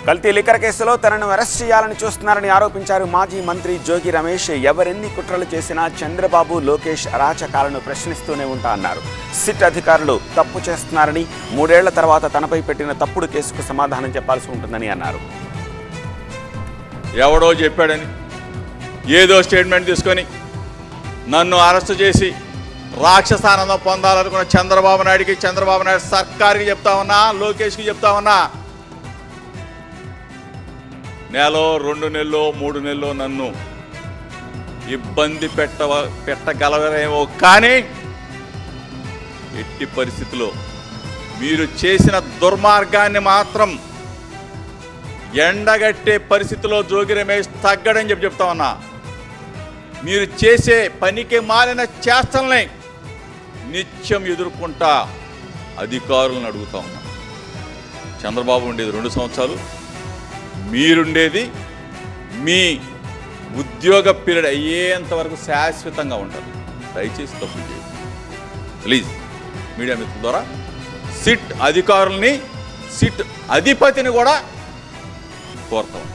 కల్తీ లిక్కర్ కేసులో తనను అరెస్ట్ చేయాలని చూస్తున్నారని ఆరోపించారు మాజీ మంత్రి జోగి రమేష్. ఎవరెన్ని కుట్రలు చేసినా చంద్రబాబు, లోకేష్ అరాచకాలను ప్రశ్నిస్తూనే ఉంటా అన్నారు. సిట్ అధికారులు తప్పు చేస్తున్నారని, 3 ఏళ్ల తర్వాత తనపై పెట్టిన తప్పుడు కేసుకు సమాధానం చెప్పాల్సి ఉంటుందని అన్నారు. ఎవడో చెప్పాడని ఏదో స్టేట్మెంట్ తీసుకొని నన్ను అరెస్ట్ చేసి రాక్షసానందం పొందాలనుకున్న చంద్రబాబు నాయుడికి, చంద్రబాబు నాయుడు సర్కార్కి చెప్తా ఉన్నా, లోకేష్కి చెప్తా ఉన్నా, నెల 2 నెలలు 3 నెలలు నన్ను ఇబ్బంది పెట్టగలరేమో, కానీ ఎట్టి పరిస్థితిలో మీరు చేసిన దుర్మార్గాన్ని మాత్రం ఎండగట్టే పరిస్థితిలో జోగి రమేష్ తగ్గడని చెప్తా ఉన్నా. మీరు చేసే పనికి మాలిన చేష్టల్ని నిత్యం ఎదుర్కొంటా అధికారులను అడుగుతా ఉన్నా. చంద్రబాబు ఉండేది 2 సంవత్సరాలు, మీరుండేది మీ ఉద్యోగ పీరియడ్ అయ్యేంత వరకు శాశ్వతంగా ఉంటారు. దయచేసి తప్పు చేయండి ప్లీజ్. మీడియా మిత్రుల ద్వారా సిట్ అధికారుల్ని, సిట్ అధిపతిని కూడా కోరుతాం.